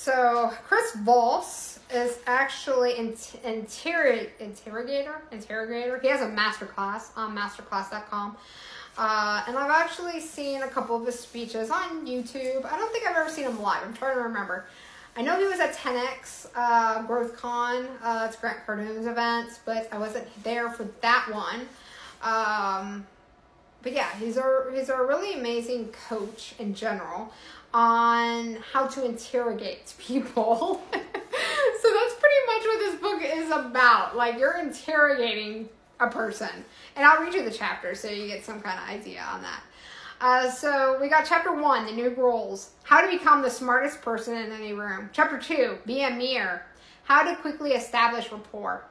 So Chris Voss is actually interrogator. He has a masterclass on masterclass.com. And I've actually seen a couple of his speeches on YouTube. I don't think I've ever seen him live. I'm trying to remember. I know he was at 10X GrowthCon. It's Grant Cardone's event, but I wasn't there for that one. But yeah, he's a really amazing coach in general on how to interrogate people. So that's pretty much what this book is about. Like, you're interrogating a person. And I'll read you the chapter so you get some kind of idea on that. So we got chapter 1, the new roles. How to become the smartest person in any room. Chapter 2, be a mirror. How to quickly establish rapport.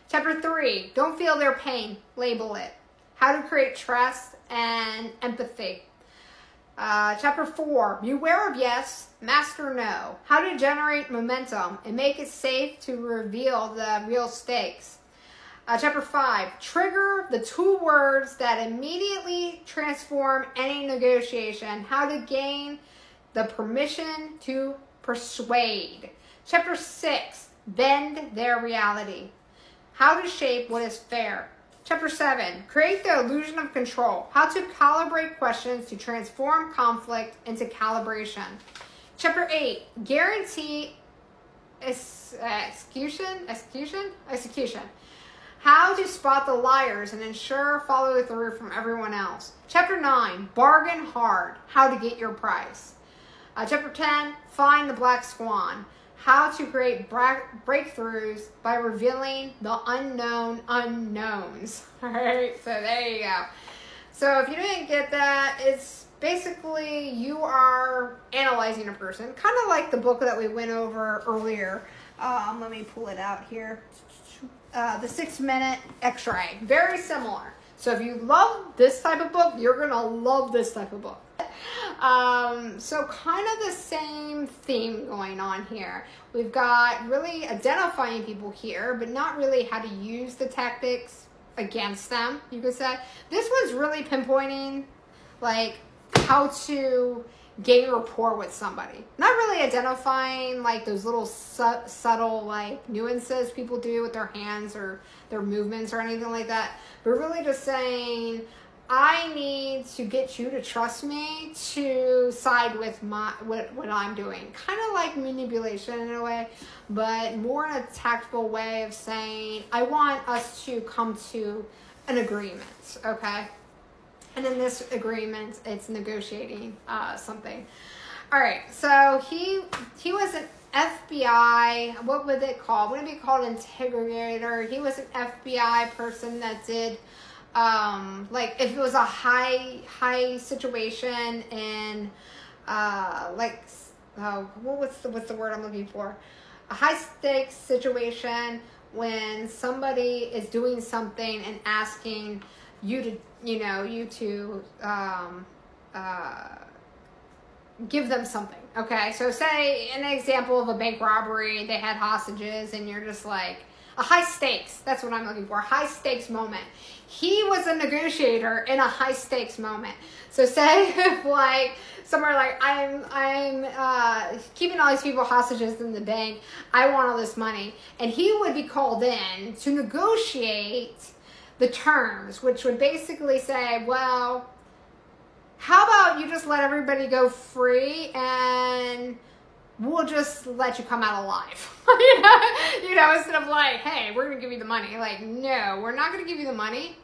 Chapter 3, don't feel their pain, label it. How to create trust and empathy. Chapter 4, beware of yes, master no. How to generate momentum and make it safe to reveal the real stakes. Chapter 5, trigger the 2 words that immediately transform any negotiation. How to gain the permission to persuade. Chapter 6, bend their reality. How to shape what is fair. Chapter 7, create the illusion of control. How to calibrate questions to transform conflict into calibration. Chapter 8, guarantee execution. How to spot the liars and ensure follow through from everyone else. Chapter 9, bargain hard. How to get your price. Chapter 10, find the black swan. How to create breakthroughs by revealing the unknown unknowns. All right, so there you go. So if you didn't get that, it's basically you are analyzing a person, kind of like the book that we went over earlier. Let me pull it out here. The 6-minute X-ray, very similar. So if you love this type of book, you're gonna love this type of book. So kind of the same theme going on here. We've got really identifying people here, but not really how to use the tactics against them, you could say. This one's really pinpointing like how to gain rapport with somebody. Not really identifying like those little subtle like nuances people do with their hands or their movements or anything like that, but really just saying, I need to get you to trust me to side with what I'm doing. Kind of like manipulation in a way, but more in a tactful way of saying, I want us to come to an agreement, okay? And in this agreement, it's negotiating something. All right, so he was an FBI, what would it call? Would it be called integrator? He was an FBI person that did like if it was a high situation in like what's the word I'm looking for? A high stakes situation when somebody is doing something and asking you to give them something. Okay, so say an example of a bank robbery, they had hostages and you're just like, a high stakes, that's what I'm looking for, a high stakes moment. He was a negotiator in a high stakes moment. So say if like somewhere like I'm keeping all these people hostages in the bank, I want all this money, and he would be called in to negotiate the terms, which would basically say, well, how about you just let everybody go free and we'll just let you come out alive. you know, instead of like, hey, we're going to give you the money. Like, no, we're not going to give you the money.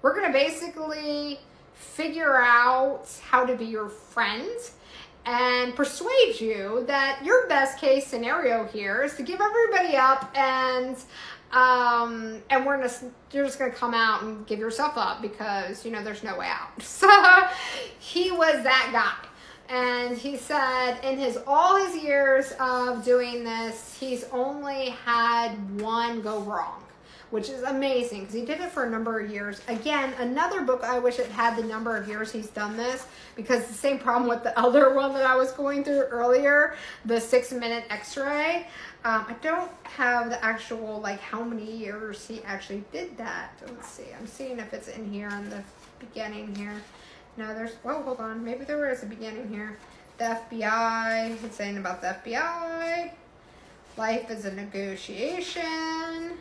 We're going to basically figure out how to be your friend and persuade you that your best case scenario here is to give everybody up and you're just gonna come out and give yourself up because there's no way out. So he was that guy, and he said in all his years of doing this, he's only had one go wrong, which is amazing because he did it for a number of years. Again, another book I wish it had the number of years he's done this, because the same problem with the other one that I was going through earlier, the 6-minute X-ray. I don't have the actual, like, how many years he actually did that. Let's see. I'm seeing if it's in here in the beginning here. No, hold on. Maybe there is a beginning here. The FBI, it's saying about the FBI. Life is a negotiation.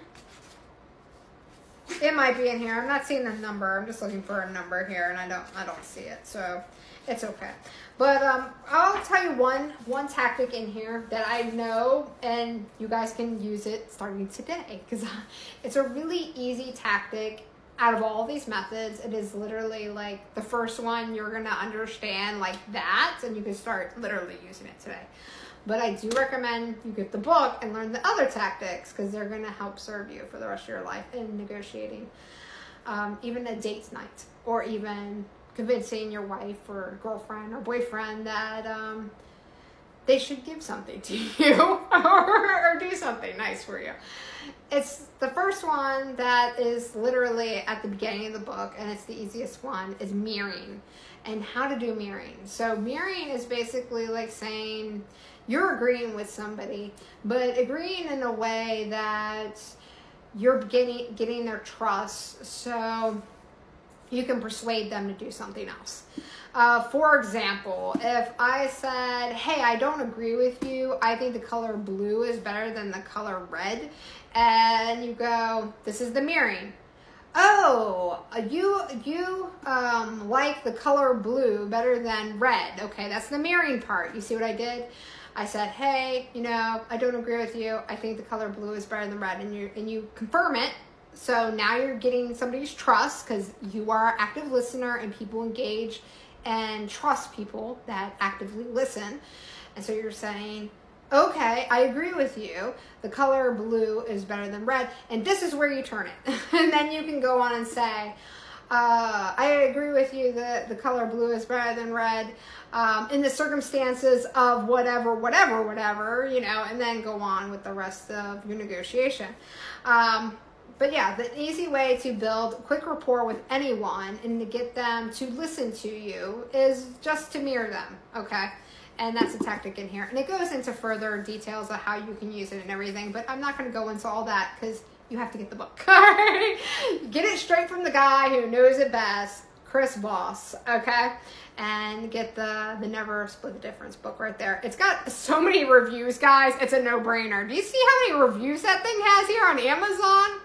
It might be in here. I'm not seeing the number. I'm just looking for a number here, and I don't see it, so it's okay. But I'll tell you one tactic in here that I know, and you guys can use it starting today, because it's a really easy tactic. Out of all these methods, it is literally like the first one you're gonna understand like that, and you can start literally using it today. But I do recommend you get the book and learn the other tactics, because they're gonna help serve you for the rest of your life in negotiating, even a date night, or even convincing your wife or girlfriend or boyfriend that they should give something to you or do something nice for you. It's the first one that is literally at the beginning of the book, and it's the easiest one, is mirroring and how to do mirroring. So mirroring is basically like saying you're agreeing with somebody, but agreeing in a way that you're getting their trust, so you can persuade them to do something else. For example, if I said, hey, I don't agree with you, I think the color blue is better than the color red, and you go, this is the mirroring. Oh, you like the color blue better than red. Okay, that's the mirroring part. You see what I did? I said, hey, I don't agree with you. I think the color blue is better than red, and you confirm it. So now you're getting somebody's trust, because you are an active listener, and people engage and trust people that actively listen. And so you're saying, okay, I agree with you. The color blue is better than red, and this is where you turn it. And then you can go on and say, I agree with you that the color blue is better than red in the circumstances of whatever, and then go on with the rest of your negotiation. But yeah, the easy way to build quick rapport with anyone and to get them to listen to you is just to mirror them, okay? And that's a tactic in here. And it goes into further details of how you can use it and everything, but I'm not going to go into all that because you have to get the book. Get it straight from the guy who knows it best, Chris Voss, okay? And get the Never Split the Difference book right there. It's got so many reviews, guys. It's a no-brainer. Do you see how many reviews that thing has here on Amazon?